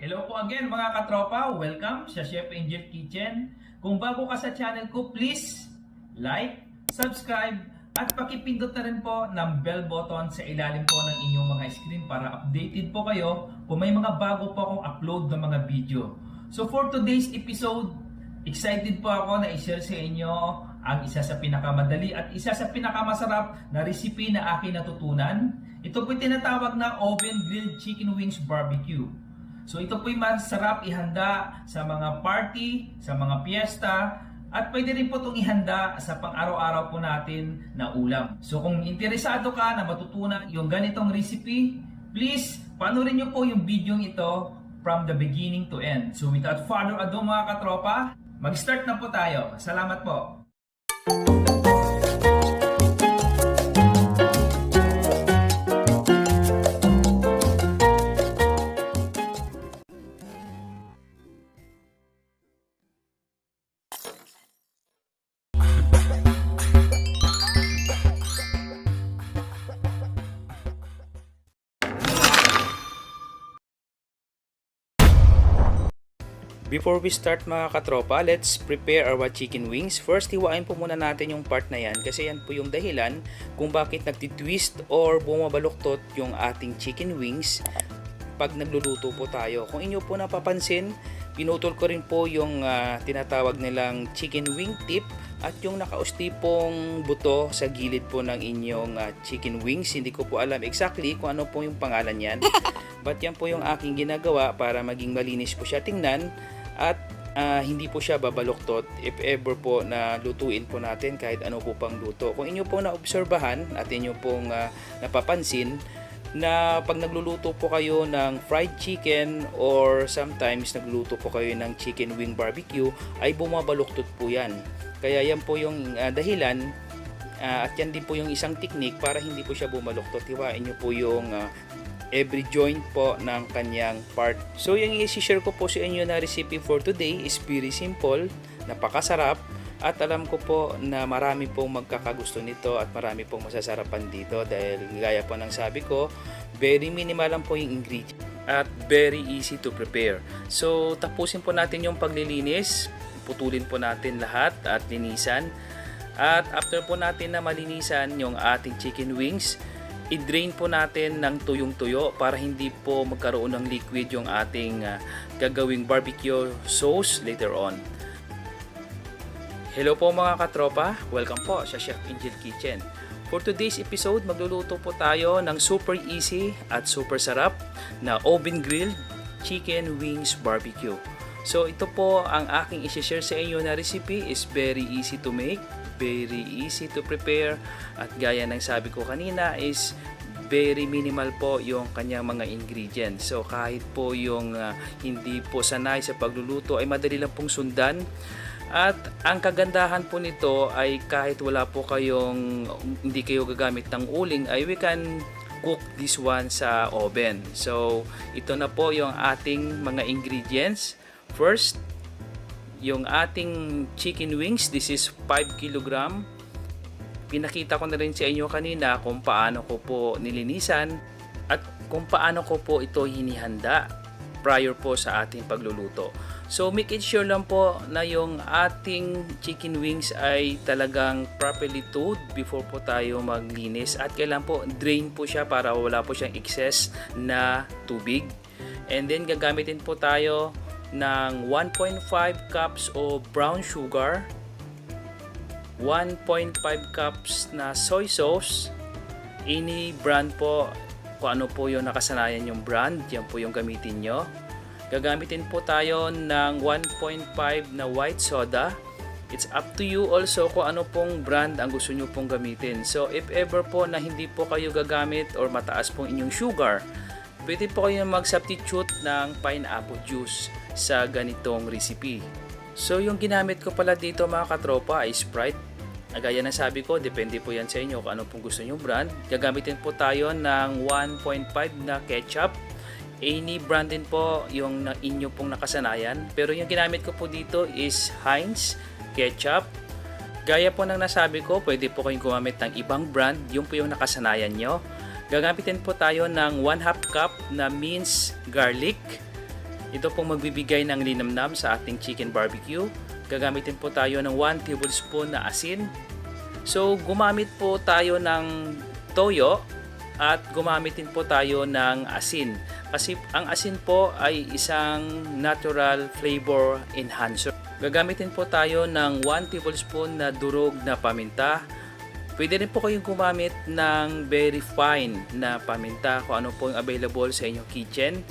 Hello po again mga katropa, welcome sa Chef Angel Kitchen. Kung bago ka sa channel ko, please like, subscribe at pakipindot na rin po ng bell button sa ilalim po ng inyong mga screen para updated po kayo kung may mga bago po akong upload ng mga video. So for today's episode, excited po ako na i-share sa inyo ang isa sa pinakamadali at isa sa pinakamasarap na recipe na aking natutunan. Ito po tinatawag na oven grilled chicken wings barbecue. So ito po'y masarap ihanda sa mga party, sa mga piyesta, at pwede rin po itong ihanda sa pang-araw-araw po natin na ulam. So kung interesado ka na matutunan yung ganitong recipe, please panoorin nyo po yung video ito from the beginning to end. So without further ado mga katropa, mag-start na po tayo. Salamat po! Before we start mga katropa, let's prepare our chicken wings. First, hiwain po muna natin yung part na yan kasi yan po yung dahilan kung bakit nagtitwist or bumabaluktot yung ating chicken wings pag nagluluto po tayo. Kung inyo po napapansin, pinutol ko rin po yung tinatawag nilang chicken wing tip at yung nakaustipong buto sa gilid po ng inyong chicken wings. Hindi ko po alam exactly kung ano po yung pangalan yan. But yan po yung aking ginagawa para maging malinis po siya tingnan at hindi po siya babaluktot if ever po na lutuin po natin kahit ano po pang luto. Kung inyo po naobserbahan at inyo pong napapansin na pag nagluluto po kayo ng fried chicken or sometimes nagluluto po kayo ng chicken wing barbecue ay bumabaluktot po yan. Kaya yan po yung dahilan at yan din po yung isang technique para hindi po siya bumaluktot. Hiwain nyo po yung every joint po ng kanyang part. So yung i-share ko po sa inyo na recipe for today is very simple, napakasarap at alam ko po na marami pong magkakagusto nito at marami pong masasarapan dito dahil gaya po ng sabi ko, very minimal lang po yung ingredient at very easy to prepare. So tapusin po natin yung paglilinis, putulin po natin lahat at linisan at after po natin na malinisan yung ating chicken wings, i-drain po natin ng tuyong-tuyo para hindi po magkaroon ng liquid yung ating gagawing barbecue sauce later on. Hello po mga katropa, welcome po sa Chef Angel Kitchen. For today's episode, magluluto po tayo ng super easy at super sarap na oven grilled chicken wings barbecue. So ito po ang aking i-share sa inyo na recipe is very easy to make, very easy to prepare at gaya ng sabi ko kanina is very minimal po yung kanyang mga ingredients. So kahit po yung hindi po sanay sa pagluluto ay madali lang pong sundan. At ang kagandahan po nito ay kahit wala po kayong hindi kayo gagamit ng uling ay we can cook this one sa oven. So ito na po yung ating mga ingredients. First, yung ating chicken wings, this is 5 kg. Pinakita ko na rin sa inyo kanina kung paano ko po nilinisan at kung paano ko po ito hinihanda prior po sa ating pagluluto. So make it sure lang po na yung ating chicken wings ay talagang properly thawed before po tayo maglinis at kailan po drain po siya para wala po siyang excess na tubig. And then gagamitin po tayo ng 1.5 cups of brown sugar, 1.5 cups na soy sauce, any brand po, kung ano po yung nakasanayan yung brand, yan po yung gamitin nyo. Gagamitin po tayo ng 1.5 na white soda. It's up to you also kung ano pong brand ang gusto nyo pong gamitin. So if ever po na hindi po kayo gagamit or mataas pong inyong sugar, pwede po kayo mag-substitute ng pineapple juice sa ganitong recipe. So yung ginamit ko pala dito mga katropa ay Sprite. Gaya ng sabi ko, depende po yan sa inyo kung ano pong gusto nyo brand. Gagamitin po tayo ng 1.5 na ketchup. Any brand din po yung inyo pong nakasanayan. Pero yung ginamit ko po dito is Heinz ketchup. Gaya po ng nasabi ko, pwede po kayong gumamit ng ibang brand. Yung po yung nakasanayan nyo. Gagamitin po tayo ng 1/2 cup na minced garlic. Ito pong magbibigay ng linamnam sa ating chicken barbecue. Gagamitin po tayo ng 1 tablespoon na asin. So gumamit po tayo ng toyo at gumamit din po tayo ng asin. Kasi ang asin po ay isang natural flavor enhancer. Gagamitin po tayo ng 1 tablespoon na durog na paminta. Pwede rin po kayong gumamit ng very fine na paminta kung ano po yung available sa inyong kitchen.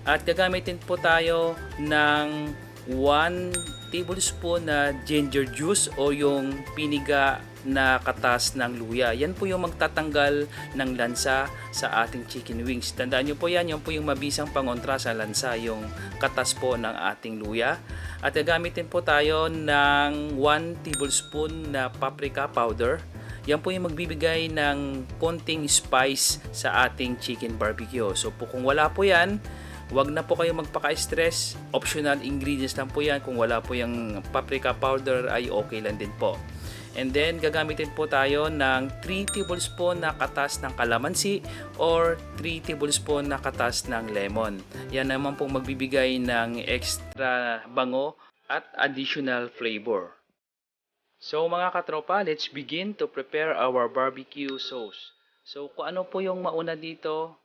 At gagamitin po tayo ng 1 tablespoon na ginger juice o yung piniga na katas ng luya. Yan po yung magtatanggal ng lansa sa ating chicken wings. Tandaan nyo po yan po yung mabisang pangontra sa lansa, yung katas po ng ating luya. At gagamitin po tayo ng 1 tablespoon na paprika powder. Yan po yung magbibigay ng konting spice sa ating chicken barbecue. So po kung wala po yan, wag na po kayo magpaka-stress. Optional ingredients lang po yan. Kung wala po yung paprika powder ay okay lang din po. And then gagamitin po tayo ng 3 tablespoon na katas ng kalamansi or 3 tablespoon na katas ng lemon. Yan naman pong magbibigay ng extra bango at additional flavor. So mga katropa, let's begin to prepare our barbecue sauce. So kung ano po yung mauna dito,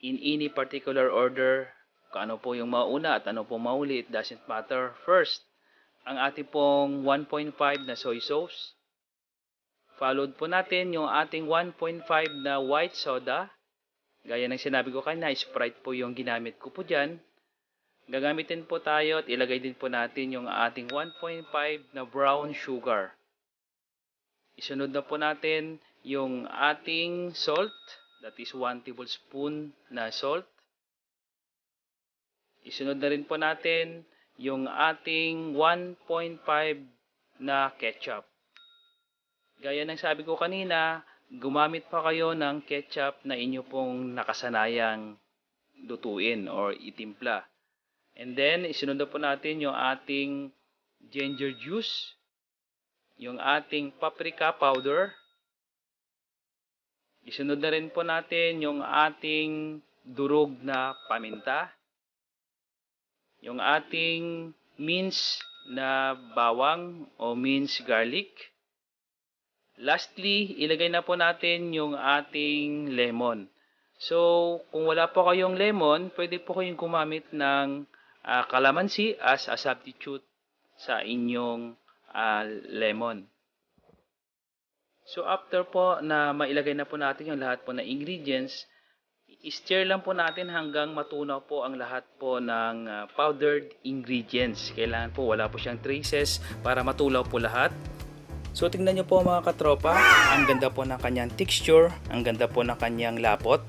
in any particular order, kung ano po yung mauna at ano po mauli, it doesn't matter. First, ang ating pong 1.5 na soy sauce. Followed po natin yung ating 1.5 na white soda. Gaya ng sinabi ko kanina, Sprite po yung ginamit ko po dyan. Gagamitin po tayo at ilagay din po natin yung ating 1.5 na brown sugar. Isunod na po natin yung ating salt. That is 1 tablespoon na salt. Isunod na rin po natin yung ating 1.5 na ketchup. Gaya ng sabi ko kanina, gumamit pa kayo ng ketchup na inyo pong nakasanayang lutuin or itimpla. And then, isunod na po natin yung ating ginger juice, yung ating paprika powder. Isunod na rin po natin yung ating durog na paminta, yung ating minced na bawang o minced garlic. Lastly, ilagay na po natin yung ating lemon. So, kung wala po kayong lemon, pwede po kayong gumamit ng kalamansi as a substitute sa inyong lemon. So after po na mailagay na po natin yung lahat po na ingredients, i-stir lang po natin hanggang matunaw po ang lahat po ng powdered ingredients. Kailangan po wala po siyang traces para matulaw po lahat. So tingnan nyo po mga katropa, ang ganda po ng kanyang texture, ang ganda po ng kanyang lapot.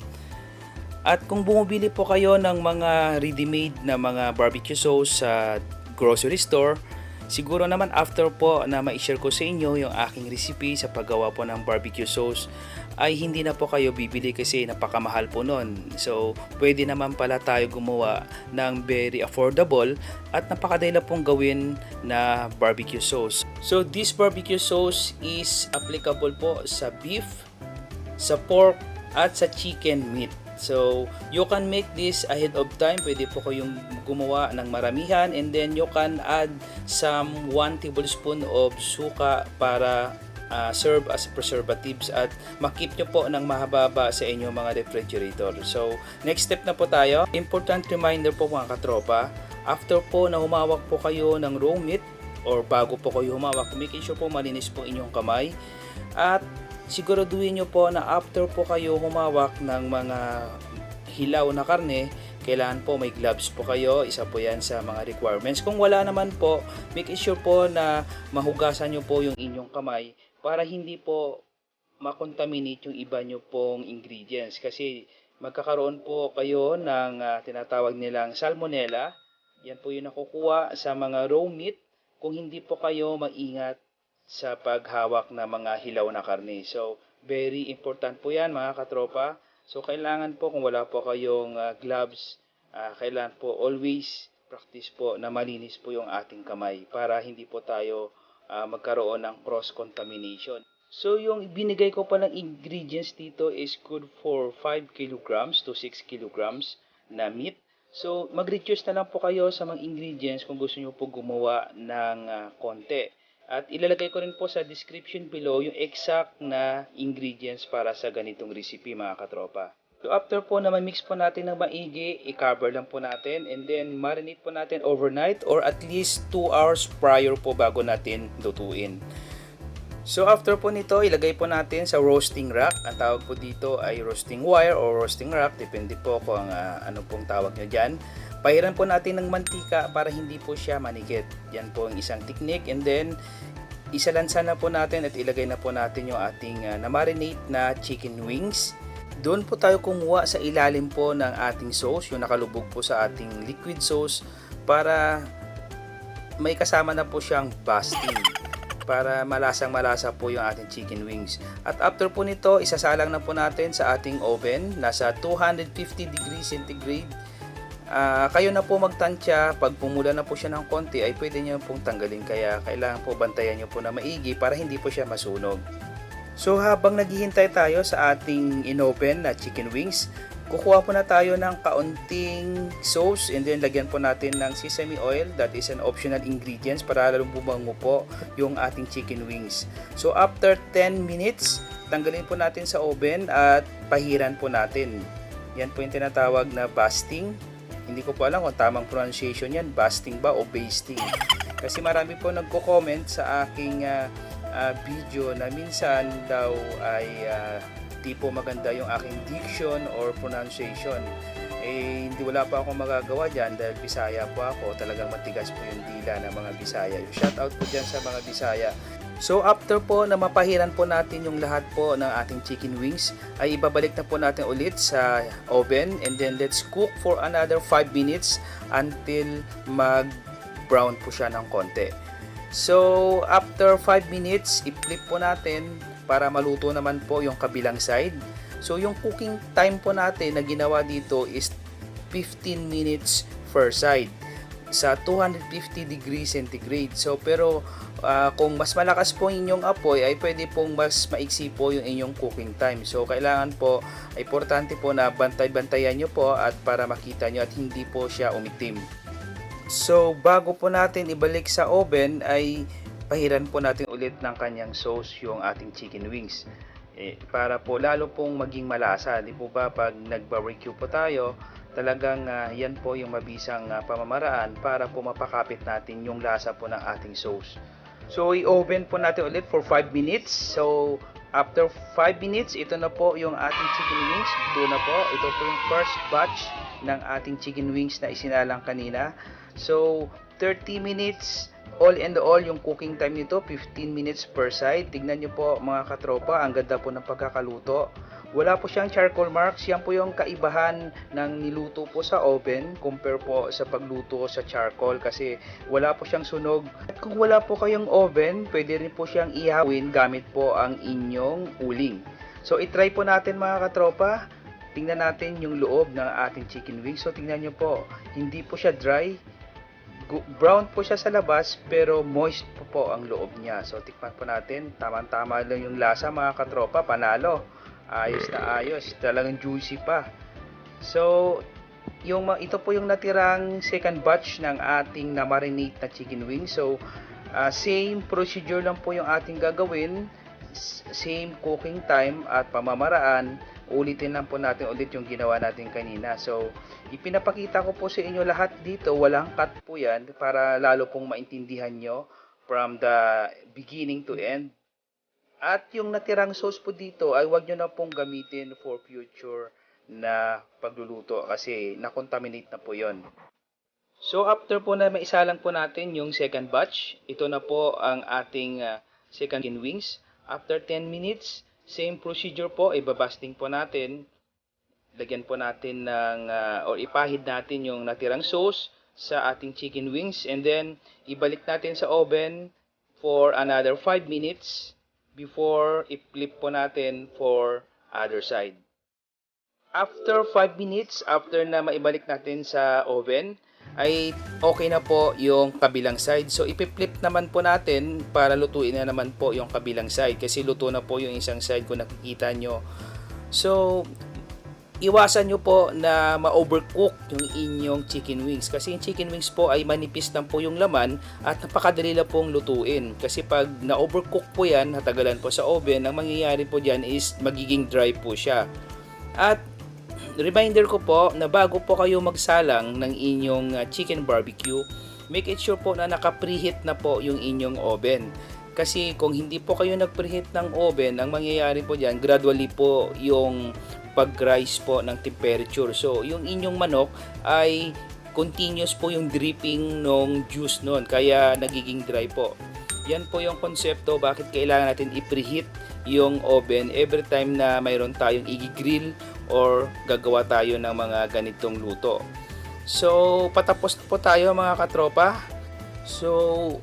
At kung bumibili po kayo ng mga ready-made na mga barbecue sauce sa grocery store, siguro naman after po na ma-share ko sa inyo yung aking recipe sa paggawa po ng barbecue sauce, ay hindi na po kayo bibili kasi napakamahal po nun. So pwede naman pala tayo gumawa ng very affordable at napakadali pong gawin na barbecue sauce. So this barbecue sauce is applicable po sa beef, sa pork at sa chicken meat. So, you can make this ahead of time. Pwede po kayong gumawa ng maramihan and then you can add some 1 tablespoon of suka para serve as preservatives at makip nyo po ng mahababa sa inyong mga refrigerator. So, next step na po tayo. Important reminder po mga katropa, after po na humawak po kayo ng raw meat or bago po kayo humawak, make sure po malinis po inyong kamay at siguraduhin nyo po na after po kayo humawak ng mga hilaw na karne, kailangan po may gloves po kayo. Isa po yan sa mga requirements. Kung wala naman po, make sure po na mahugasan nyo po yung inyong kamay para hindi po makontaminate yung iba nyo pong ingredients. Kasi magkakaroon po kayo ng tinatawag nilang salmonella. Yan po yung nakukuha sa mga raw meat kung hindi po kayo maingat sa paghawak ng mga hilaw na karne. So, very important po yan mga katropa. So, kailangan po kung wala po kayong gloves, kailangan po always practice po na malinis po yung ating kamay para hindi po tayo magkaroon ng cross-contamination. So, yung binigay ko palang ingredients dito is good for 5 kilograms to 6 kilograms na meat. So, mag-reduce na lang po kayo sa mga ingredients kung gusto nyo po gumawa ng konti. At ilalagay ko rin po sa description below yung exact na ingredients para sa ganitong recipe mga katropa. So after po na ma-mix po natin ng maigi, i-cover lang po natin and then marinate po natin overnight or at least 2 hours prior po bago natin lutuin. So after po nito, ilagay po natin sa roasting rack. Ang tawag po dito ay roasting wire or roasting rack, depende po kung ano pong tawag nyo dyan. Pahiran po natin ng mantika para hindi po siya manigit. Yan po ang isang technique and then isalansan na po natin at ilagay na po natin yung ating na-marinate na chicken wings. Doon po tayo kumuha sa ilalim po ng ating sauce, yung nakalubog po sa ating liquid sauce para may kasama na po siyang basting para malasang malasa po yung ating chicken wings. At after po nito, isasalang na po natin sa ating oven, nasa 250 degrees centigrade. Kayo na po magtansya, pag pumula na po siya ng konti ay pwede nyo pong tanggalin, kaya kailangan po bantayan nyo po na maigi para hindi po siya masunog. So habang naghihintay tayo sa ating inopen na chicken wings, kukuha po na tayo ng kaunting sauce and then lagyan po natin ng sesame oil. That is an optional ingredients para lalong bumango po yung ating chicken wings. So after 10 minutes, tanggalin po natin sa oven at pahiran po natin. Yan po yung tinatawag na basting. Hindi ko po alam kung tamang pronunciation yan, basting ba o basting. Kasi marami po nagko-comment sa aking video na minsan daw ay di po maganda yung aking diction or pronunciation. Hindi wala pa akong magagawa dyan dahil Bisaya po ako. Talagang matigas po yung dila ng mga Bisaya. Shout out po dyan sa mga Bisaya. So after po na mapahiran po natin yung lahat po ng ating chicken wings, ay ibabalik na po natin ulit sa oven and then let's cook for another 5 minutes until mag brown po siya ng konti. So after 5 minutes, i-flip po natin para maluto naman po yung kabilang side. So yung cooking time po natin na ginawa dito is 15 minutes per side sa 250 degrees centigrade. So pero kung mas malakas po inyong apoy ay pwede pong mas maiksi po yung inyong cooking time. So kailangan po, importante po na bantay-bantayan nyo po at para makita nyo at hindi po siya umitim. So bago po natin ibalik sa oven ay pahiran po natin ulit ng kanyang sauce yung ating chicken wings. Para po lalo pong maging malasa. Di po ba pag nag-barbecue po tayo, talagang yan po yung mabisang pamamaraan para po mapakapit natin yung lasa po ng ating sauce. So i-oven po natin ulit for 5 minutes. So after 5 minutes, ito na po yung ating chicken wings. Ito na po. Ito po yung first batch ng ating chicken wings na isinalang kanina. So 30 minutes all in all yung cooking time nito, 15 minutes per side. Tignan nyo po mga katropa, ang ganda po ng pagkakaluto. Wala po siyang charcoal marks. Yan po yung kaibahan ng niluto po sa oven compare po sa pagluto sa charcoal kasi wala po siyang sunog. At kung wala po kayong oven, pwede rin po siyang ihawin gamit po ang inyong uling. So itry po natin mga katropa. Tingnan natin yung loob ng ating chicken wings. So tingnan nyo po, hindi po siya dry. Brown po siya sa labas pero moist po ang loob niya. So tikman po natin, tamang-tama lang yung lasa mga katropa, panalo. Ayos na ayos, talagang juicy pa. So ito po yung natirang second batch ng ating na-marinate na chicken wings. So same procedure lang po yung ating gagawin, same cooking time at pamamaraan. Ulitin lang po natin ulit yung ginawa natin kanina. So ipinapakita ko po sa inyo lahat dito, walang cut po yan para lalo pong maintindihan nyo from the beginning to end. At yung natirang sauce po dito ay wag nyo na pong gamitin for future na pagluluto kasi na-contaminate na po yon. So after po na maisalang po natin yung second batch, ito na po ang ating second chicken wings. After 10 minutes, same procedure po, ibabasting po natin. Lagyan po natin ng or ipahid natin yung natirang sauce sa ating chicken wings and then ibalik natin sa oven for another 5 minutes before i-flip po natin for other side. After 5 minutes, after na maibalik natin sa oven, ay okay na po yung kabilang side. So ipi-flip naman po natin para lutuin na naman po yung kabilang side kasi luto na po yung isang side kung nakikita nyo. So iwasan nyo po na ma-overcook yung inyong chicken wings. Kasi yung chicken wings po ay manipis lang po yung laman at napakadali lang pong lutuin. Kasi pag na-overcook po yan, natagalan po sa oven, ang mangyayari po dyan is magiging dry po siya. At reminder ko po na bago po kayo magsalang ng inyong chicken barbecue, make it sure po na naka-preheat na po yung inyong oven. Kasi kung hindi po kayo nag-preheat ng oven, ang mangyayari po dyan, gradually po yung pag-rise po ng temperature. So, yung inyong manok ay continuous po yung dripping ng juice nun, kaya nagiging dry po. Yan po yung konsepto bakit kailangan natin i-preheat yung oven every time na mayroon tayong i-grill or gagawa tayo ng mga ganitong luto. So, patapos po tayo mga katropa. So,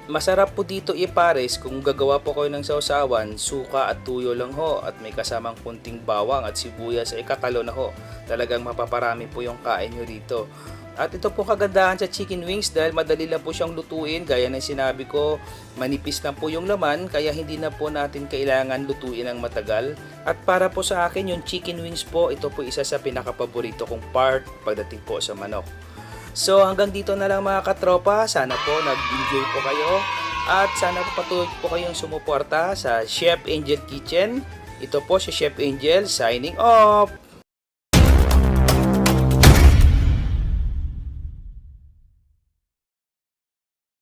masarap po dito ipares kung gagawa po kayo ng sausawan, suka at tuyo lang ho at may kasamang kunting bawang at sibuyas ay katalo na ho. Talagang mapaparami po yung kain nyo dito. At ito po kagandahan sa chicken wings dahil madali lang po siyang lutuin. Gaya ng sinabi ko, manipis lang po yung laman kaya hindi na po natin kailangan lutuin ng matagal. At para po sa akin yung chicken wings po, ito po isa sa pinakapaborito kong part pagdating po sa manok. So hanggang dito na lang mga katropa, sana po nag-enjoy po kayo at sana po patuloy po kayong sumuporta sa Chef Angel Kitchen. Ito po si Chef Angel signing off!